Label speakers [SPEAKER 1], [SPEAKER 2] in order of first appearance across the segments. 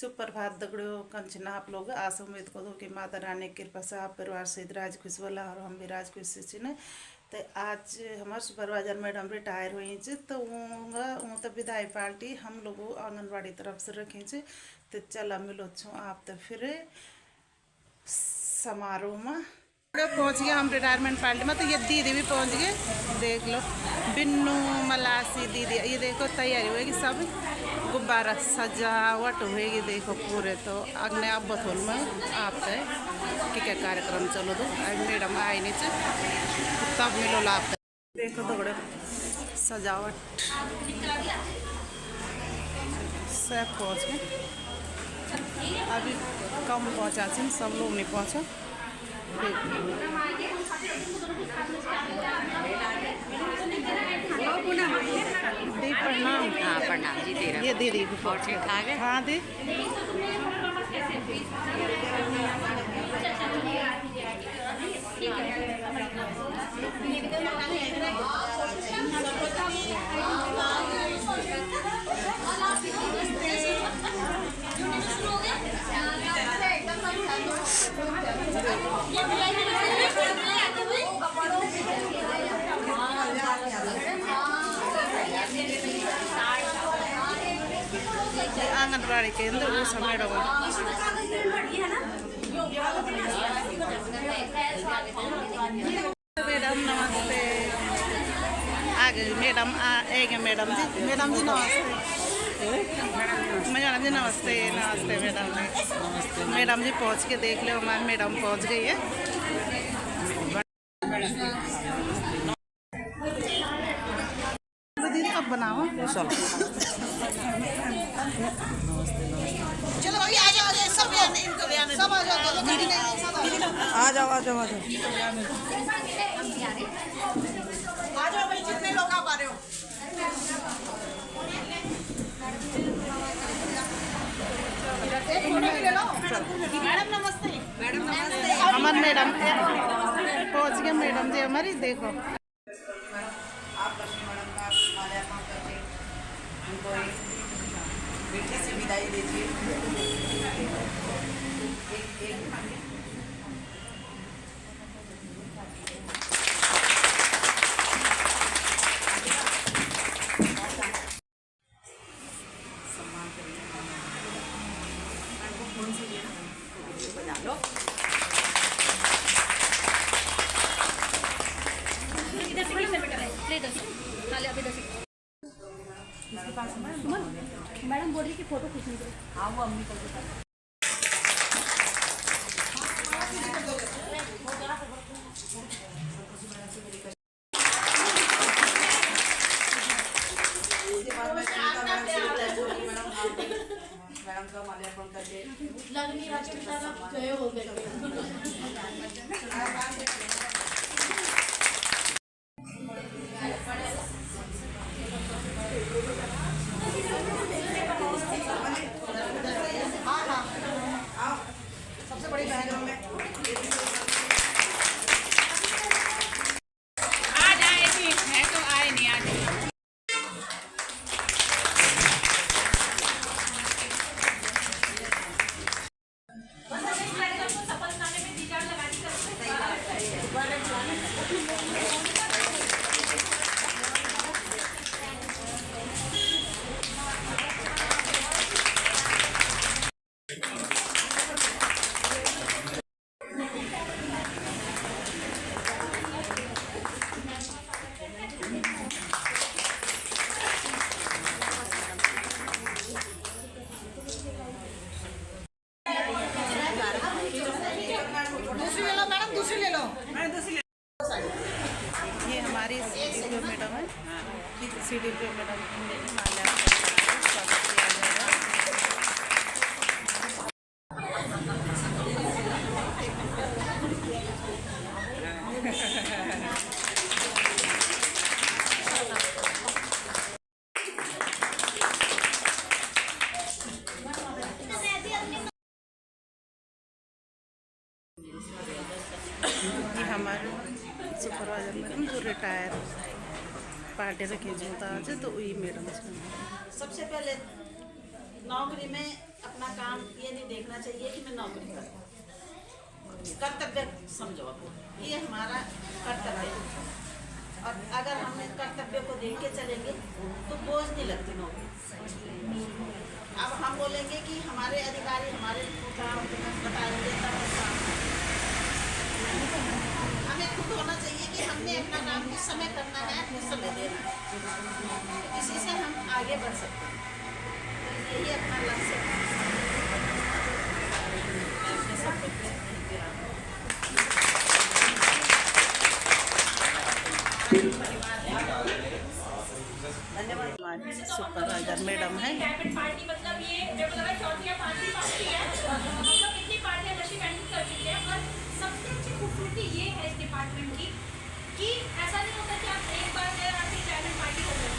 [SPEAKER 1] सुप्रभात दगड़ियों, कंचना आप लोग आस उम्मीद करो कि माता रानी की कृपा से आप परिवार सहित राज खुश वाला और हम भी राज खुश छिन। तो आज हमारे सुपरवाइजर मैडम रिटायर हुई तो तो विदाई पार्टी हम लोग आंगनबाड़ी तरफ से रखी तो चला मिलो छो आप तो फिर समारोह में पहुंच गए हम रिटायरमेंट पार्टी में। तो ये दीदी भी पहुंच गए, देख लो बिन्नू मलासी दीदी, ये देखो तैयारी होगी, सब गुब्बारा सजावट होगी देखो पूरे। तो अगले आप बथोल में आप क्या कार्यक्रम चलो तो मैडम आई नीचे तब मिलो लाभ देखो दौड़े सजावट सब पहुँच गए, अभी कम पहुँचा सब लोग नहीं पहुँचा। दी प्रणाम।
[SPEAKER 2] हाँ प्रणाम जी। तेरा
[SPEAKER 1] ये दीदी
[SPEAKER 2] और ठीक ठाक है।
[SPEAKER 1] हाँ दी आंगनबाड़ी केंद्र वो समय मैडम नमस्ते। आ गए मैडम, मैडम जी नमस्ते। मैडम जी नमस्ते नमस्ते मैडम जी। मैडम जी पहुँच के देख लो हमारी मैडम पहुँच गई है। दीदी कब बनाओ चलो अभी आ जाओ सब सब आ जाओ आ जाओ आ जाओ आ जाओ भाई, जितने लोग आ पा रहे हो। मैडम नमस्ते। मैडम नमस्ते। हमारे मैडम पहुंच गए मैडम जी हमारी, देखो
[SPEAKER 3] बेटे से विदाई दीजिए। सम्मान करिए, फोन से बजा लो।
[SPEAKER 4] मैडम बोल रही कि फोटो खींचनी है।
[SPEAKER 3] हाँ वो अम्मी को बता। मैडम का माल्यार्पण करके
[SPEAKER 4] लगनी जय हो गए।
[SPEAKER 3] सबसे बड़ी बहन में
[SPEAKER 2] आ जाए ठीक है तो आए नहीं आ जाए।
[SPEAKER 1] ये हमारी सीडीपीओ मैडम है। सीडीपीओ मैडम ये हमारे सुपरवाइजर मैडम जो रिटायर पार्टी रखी जो आज तो वही मैडम
[SPEAKER 3] सबसे पहले
[SPEAKER 5] नौकरी में अपना काम ये नहीं देखना चाहिए कि मैं नौकरी करूँ, कर्तव्य समझो अपना, ये हमारा कर्तव्य है। और अगर हम इस कर्तव्य को देख के चलेंगे तो बोझ नहीं लगती नौकरी। अब हम बोलेंगे कि हमारे अधिकारी हमारे काम बताएंगे तब हम काम करेंगे। हमें खुद होना चाहिए कि हमने अपना काम किस समय करना है, किस समय देना है, इसी से हम आगे बढ़ सकते हैं। तो यही अपना लक्ष्य है। धन्यवाद। हमारी सुपरवाइजर मैडम है।
[SPEAKER 4] पार्टी मतलब ये चौथी या पांचवी पार्टी है, मतलब इतनी पार्टियां नशे बैंडिंग कर चुकी है। और सबसे अच्छी खूबसूरती ये है इस डिपार्टमेंट की कि ऐसा नहीं होता कि आप एक बार गए आपकी रिटायरमेंट पार्टी हो गई।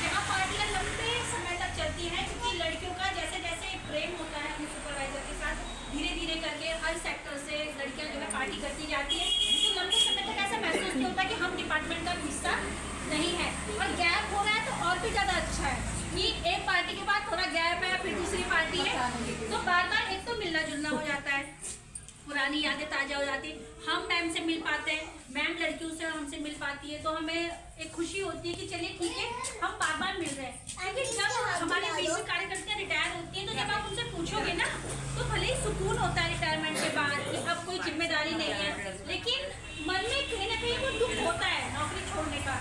[SPEAKER 4] यहाँ पार्टियां लंबे समय तक चलती हैं, क्योंकि लड़कियों का जैसे जैसे प्रेम होता है अपने सुपरवाइजर के साथ, धीरे धीरे करके हर सेक्टर से लड़कियां जो है पार्टी करती जाती है। तो लंबे समय तक ऐसा महसूस नहीं होता कि हम डिपार्टमेंट का हिस्सा नहीं है। और गैप हो रहा है तो और भी ज़्यादा अच्छा है कि एक पार्टी के बाद थोड़ा गैप है, फिर दूसरी पार्टी है, तो बार बार एक तो मिलना जुलना हो जाता है, पुरानी यादें ताज़ा हो जाती है, हम मैम से मिल पाते हैं, मैम लड़कियों से हमसे मिल पाती है, तो हमें एक खुशी होती है कि चलिए ठीक है हम बार बार मिल रहे हैं। लेकिन जब हमारे बीच कार्यकर्तियाँ रिटायर होती हैं तो जब आप उनसे पूछोगे ना तो भले ही सुकून होता है रिटायरमेंट के बाद कि अब कोई जिम्मेदारी नहीं है, लेकिन मन में कहीं ना कहीं वो दुख होता है नौकरी छोड़ने का,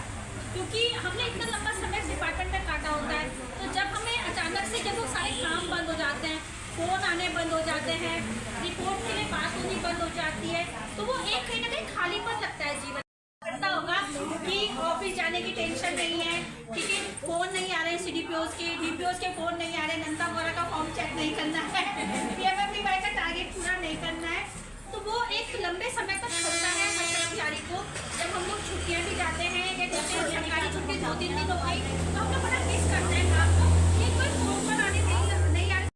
[SPEAKER 4] क्योंकि हमने इतना लंबा समय डिपार्टमेंट में काटा होता है। तो जब हमें अचानक से जब वो सारे काम बंद हो जाते हैं, फ़ोन आने बंद हो जाते हैं, रिपोर्ट के लिए बात होनी बंद हो जाती है, तो वो एक कहीं ना कहीं खालीपन लगता है जीवन। पता होगा कि ऑफिस जाने की टेंशन नहीं है, ठीक है, फ़ोन नहीं आ रहे हैं CDPOs के फ़ोन नहीं आ रहे, नंदा वगैरह का फॉर्म चेक नहीं करना है, PMFDY का टारगेट पूरा नहीं करना है। तो वो एक लंबे समय तक चलता है हर कर्मचारी को। जब हम लोग छुट्टियाँ भी जाते हैं या जैसे सरकारी छुट्टी 2-3 दिन हो गई तो हम लोग बड़ा मिस करते हैं काम को, ये कोई फ़ोन पर आने नहीं आने,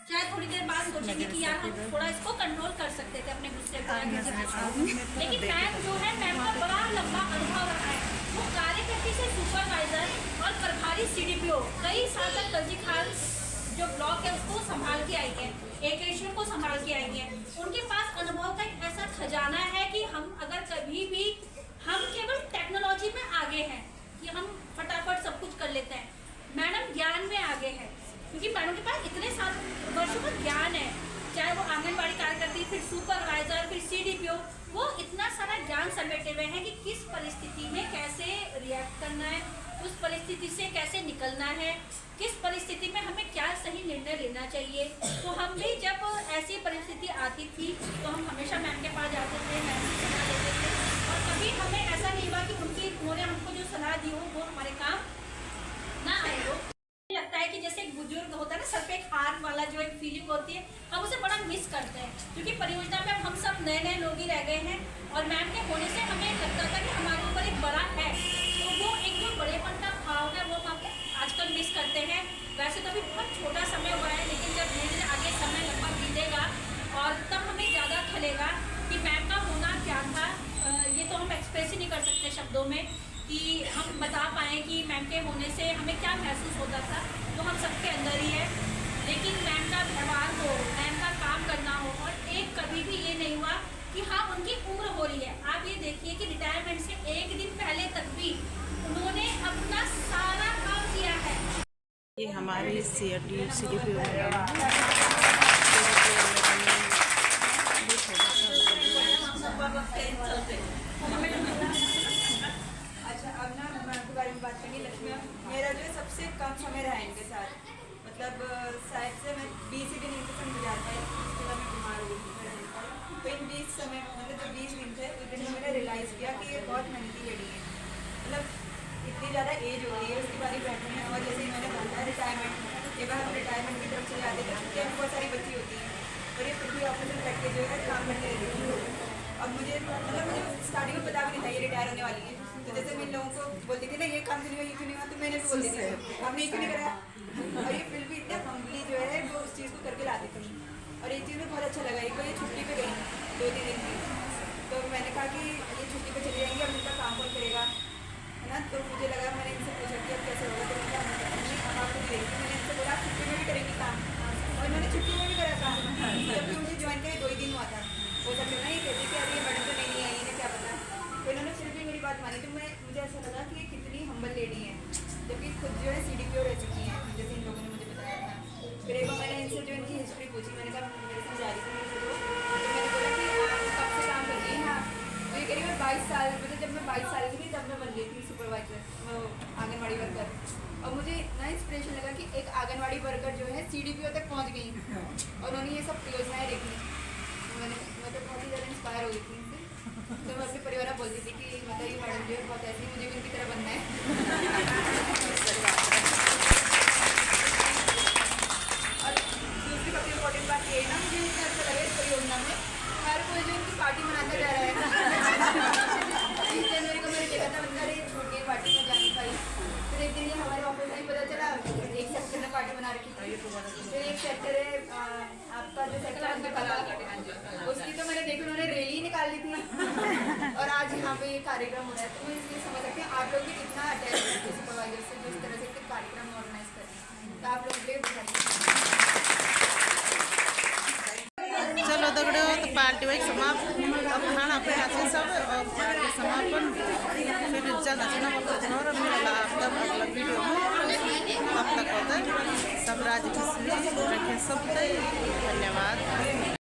[SPEAKER 4] चाहे थोड़ी देर बाद सोचेंगे कि यार हम थोड़ा इसको कंट्रोल कर सकते थे अपने गुस्से को। लेकिन मैम जो है, मैम का बड़ा लंबा अनुभव रहा है, वो कार्यकर्ती से सुपरवाइजर और प्रभारी CDPO कई साल तक दर्जीखाल जो ब्लॉक है उसको संभाल के आई है, एकेशन को संभाल के आई है। उनके पास अनुभव का एक ऐसा खजाना है कि हम अगर कभी भी, हम केवल टेक्नोलॉजी में आगे हैं कि हम फटाफट सब कुछ कर लेते हैं, मैडम ज्ञान में आगे है, क्योंकि मैडम के पास इतने साल वर्षों का ज्ञान है, चाहे वो आंगनबाड़ी कार्यकर्ती, फिर सुपरवाइजर, फिर CDPO, वो इतना सारा ज्ञान समेटे हुए हैं कि किस परिस्थिति में कैसे रिएक्ट करना है, उस परिस्थिति से कैसे निकलना है, किस परिस्थिति में हमें क्या सही निर्णय लेना चाहिए। तो हम भी जब ऐसी परिस्थिति आती थी तो हम हमेशा मैम के पास जाते थे, मैम से सलाह लेते थे, और कभी हमें ऐसा नहीं हुआ कि उन्होंने हमको जो सलाह दी हो वो हमारे काम ना आए हो। लगता है कि जैसे एक बुजुर्ग होता है ना, सर पे एक हाथ वाला जो एक फीलिंग होती है, हम उसे बड़ा मिस करते हैं, क्योंकि परियोजना में हम सब नए लोग ही रह गए हैं और मैम के होने से हमें लगता था कि हमारे ऊपर एक बड़ा है, तो वो एक जो बड़ेपन का भाव है वो हम आजकल मिस करते हैं। वैसे तो अभी बहुत छोटा समय हुआ है, लेकिन जब धीरे धीरे आगे समय लगभग बीतेगा और तब हमें ज़्यादा खलेगा कि मैम का होना क्या था। ये तो हम एक्सप्रेस ही नहीं कर सकते शब्दों में कि हम बता पाएँ कि मैम के होने से हमें क्या महसूस होता था, तो हम सबके अंदर ही है। लेकिन मैम का व्यवहार हो, मैम का काम करना हो, और एक कभी भी ये नहीं हुआ कि हाँ उनकी उम्र हो रही है। आप ये देखिए कि रिटायरमेंट से एक दिन पहले तक भी उन्होंने अपना सारा काम किया है।
[SPEAKER 1] ये हमारी CDPO मैडम
[SPEAKER 3] अच्छा, अब ना मैं आपके बारे में बात करेंगे। लक्ष्मी, मेरा जो है सबसे कम समय रहा है इनके साथ, मतलब शायद से मैं 20 दिन इनके साथ गुजारता है, उसके बाद मैं बीमार हो गई। तो इन 20 समय मतलब जो 20 दिन थे उस दिन मैंने रियलाइज़ किया कि ये बहुत मेहनती लेडी है, मतलब इतनी ज़्यादा एज हो रही है उसके बाद ही बैठे हैं। और जैसे इन्होंने बोला रिटायरमेंट, एक बार हम रिटायरमेंट की तरफ चले जाते थे, छुट्टियाँ भी बहुत सारी बच्ची होती हैं और ये फिर भी ऑफिस में बैठ के जो है काम करते रहती है। और मुझे स्टार्टिंग में पता भी नहीं था ये रिटायर होने वाली है, तो जैसे मैं इन लोगों को बोलती थी ना ये काम क्यों नहीं हुआ, ये क्यों नहीं हुआ, तो मैंने भी बोलती थी आपने ये क्यों नहीं कराया, और ये फिर भी इतने हम्बली जो है वो उस चीज़ को करके लाती थी। और एक चीज़ में बहुत अच्छा लगा, एक बार ये छुट्टी पे गई 2-3 दिन की, तो मैंने कहा कि ये छुट्टी पे चली जाएंगी, अब इनका काम कौन करेगा, है ना। तो मुझे लगा, मैंने इनसे पूछा कि अब कैसे होगा, तो मैंने कहा अब आपको नहीं देखी, मैंने इनसे बोला छुट्टी में भी करेंगी काम, हो सकता है ना ये कहती कि अरे ये मैडम तो नहीं आई है, क्या पता। तो इन्होंने फिर भी मेरी बात मानी, तो मुझे ऐसा लगा कि ये कितनी हम्बल लेडी है, जबकि खुद जो है CDPO रह चुकी हैं, जैसे इन लोगों ने मुझे बताया था। फिर एक बार मैंने इनसे जो इनकी हिस्ट्री पूछी, मैंने कहा मेरे से जा रही थी मेरे से, तो मैंने बोला कि आप कब से काम कर रही हैं आप? तो ये कह रही मैं 22 साल, मतलब जब मैं 22 साल की थी तब मैं बन गई थी सुपरवाइजर, आंगनवाड़ी वर्कर। और मुझे इतना इंस्पिरेशन लगा कि एक आंगनवाड़ी वर्कर जो है CDPO तक पहुंच गई और उन्होंने ये सब योजनाएं देखी। मैं तो बहुत ही ज़्यादा इंस्पायर हो गई थी इनसे। तो मैं अपने परिवार में बोलती थी कि मतलब ये मैडम जो है बहुत ऐसी, मुझे भी उनकी तरह बनना है। और दूसरी सबसे इम्पोर्टेंट बात ये है ना, मुझे इतना अच्छा लगा इस परियोजना में, हर कोई जो इनकी पार्टी मनाता जा रहा है। 30 जनवरी को मैंने देखा था, मतलब ये छूट गई पार्टी में जा नहीं पाई। फिर एक दिन ये हमारे ऑफिस में पता चला, एक सेक्टर ने पार्टी बना रखी थी। फिर एक सेक्टर है आपका जो सेक्टर है उसकी, तो मैंने देखा उन्होंने रैली निकाल ली थी और आज यहाँ पे ये कार्यक्रम हो रहा है। तो मैं इसलिए समझ सकती हूँ आप लोग भी कितना अटैच हैं सुपरवाइजर से, जिस तरह से कार्यक्रम ऑर्गेनाइज कर रहे हैं। तो आप लोग भी बताइए।
[SPEAKER 1] चलो दगड़ो, तो पार्टी वही समाप्त, अब खाना पीना से सब और पार्टी समापन। फिर ज़्यादा चुनाव और मिला तब अगला वीडियो में, तब तक होता है सब राज रखें सब। धन्यवाद।